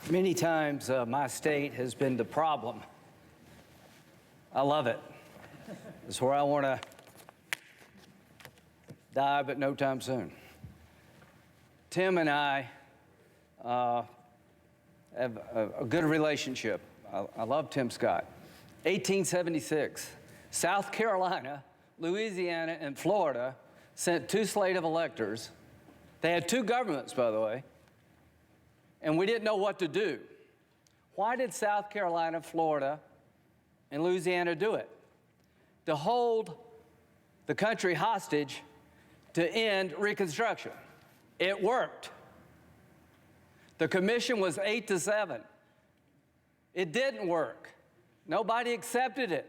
Many times my state has been the problem. I love it. It's where I want to die, but no time soon. Tim and I have a good relationship. I love Tim Scott. 1876, South Carolina, Louisiana, and Florida sent two slate of electors. They had two governments, by the way, and we didn't know what to do. Why did South Carolina, Florida, and Louisiana do it? To hold the country hostage to end Reconstruction. It worked. The commission was 8-7. It didn't work. Nobody accepted it.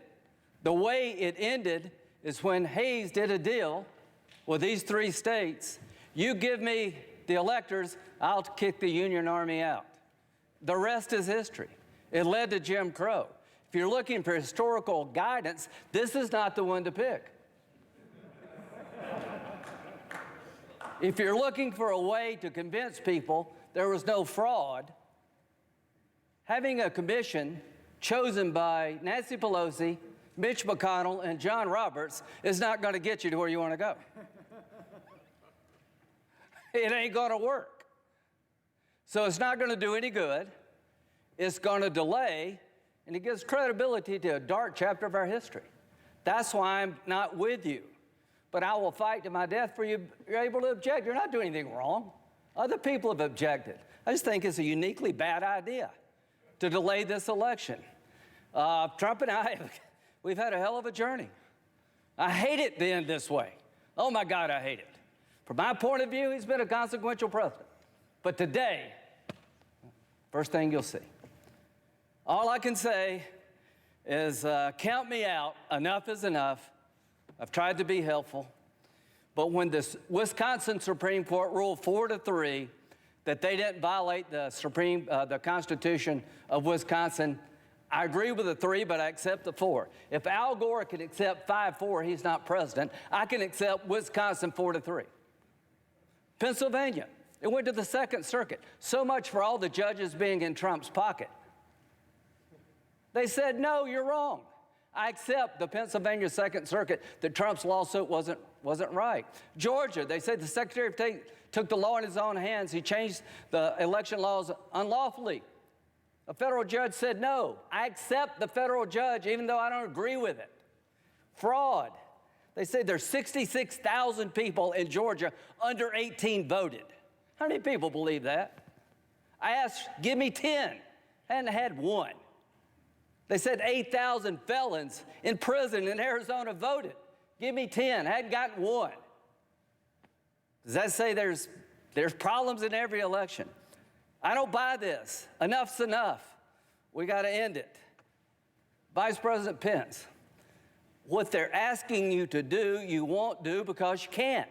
The way it ended is when Hayes did a deal with these three states. You give me the electors, I'll kick the Union Army out. The rest is history. It led to Jim Crow. If you're looking for historical guidance, this is not the one to pick. If you're looking for a way to convince people there was no fraud, having a commission chosen by Nancy Pelosi, Mitch McConnell, and John Roberts is not going to get you to where you want to go. It ain't going to work. So it's not going to do any good. It's going to delay, and it gives credibility to a dark chapter of our history. That's why I'm not with you. But I will fight to my death for you. You're able to object. You're not doing anything wrong. Other people have objected. I just think it's a uniquely bad idea to delay this election. Trump and I, we've had a hell of a journey. I hate it to end this way. Oh my God, I hate it. From my point of view, he's been a consequential president. But today, first thing you'll see. All I can say is count me out. Enough is enough. I've tried to be helpful. But when the Wisconsin Supreme Court ruled 4-3 that they didn't violate the Constitution of Wisconsin, I agree with the 3, but I accept the 4. If Al Gore can accept 5-4, he's not president. I can accept Wisconsin 4-3. Pennsylvania, it went to the Second Circuit. So much for all the judges being in Trump's pocket. They said, no, you're wrong. I accept the Pennsylvania Second Circuit that Trump's lawsuit wasn't right. Georgia, they said the Secretary of State took the law in his own hands. He changed the election laws unlawfully. A federal judge said, no, I accept the federal judge even though I don't agree with it. Fraud. They said there's 66,000 people in Georgia under 18 voted. How many people believe that? I asked, give me 10. I hadn't had one. They said 8,000 felons in prison in Arizona voted. Give me 10. I hadn't gotten one. Does that say there's problems in every election? I don't buy this. Enough's enough. We got to end it. Vice President Pence, what they're asking you to do, you won't do because you can't.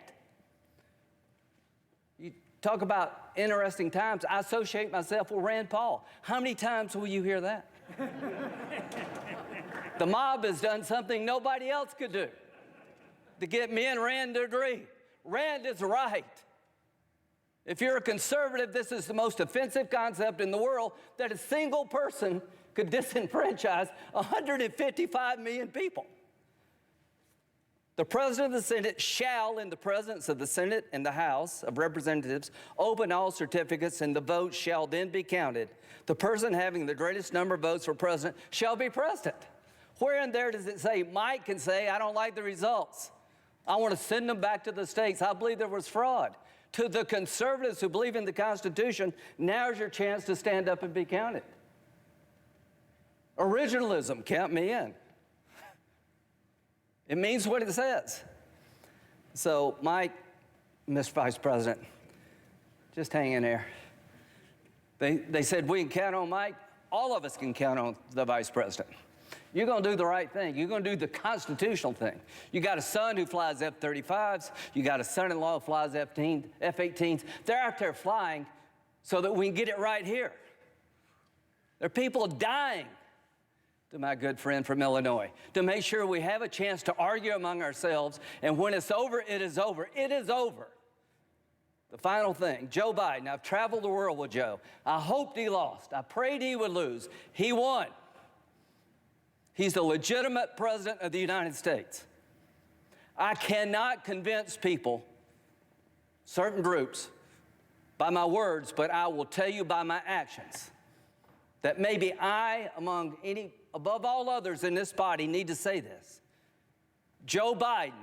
You talk about interesting times. I associate myself with Rand Paul. How many times will you hear that? The mob has done something nobody else could do to get me and Rand to agree. Rand is right. If you're a conservative, this is the most offensive concept in the world, that a single person could disenfranchise 155 million people. The President of the Senate shall, in the presence of the Senate and the House of Representatives, open all certificates, and the votes shall then be counted. The person having the greatest number of votes for president shall be president. Where in there does it say Mike can say, I don't like the results? I want to send them back to the states. I believe there was fraud. To the conservatives who believe in the Constitution, now's your chance to stand up and be counted. Originalism, count me in. It means what it says. So, Mike, Mr. Vice President, just hang in there. They said we can count on Mike. All of us can count on the Vice President. You're going to do the right thing. You're going to do the constitutional thing. You got a son who flies F-35s. You got a son-in-law who flies F-18s. They're out there flying so that we can get it right here. There are people dying, to my good friend from Illinois, to make sure we have a chance to argue among ourselves, and when it's over, it is over. It is over. The final thing, Joe Biden. I've traveled the world with Joe. I hoped he lost. I prayed he would lose. He won. He's the legitimate president of the United States. I cannot convince people, certain groups, by my words, but I will tell you by my actions that maybe I, above all others in this body, need to say this. Joe Biden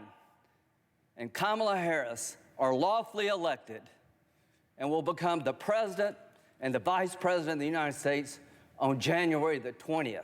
and Kamala Harris are lawfully elected and will become the president and the vice president of the United States on January the 20th.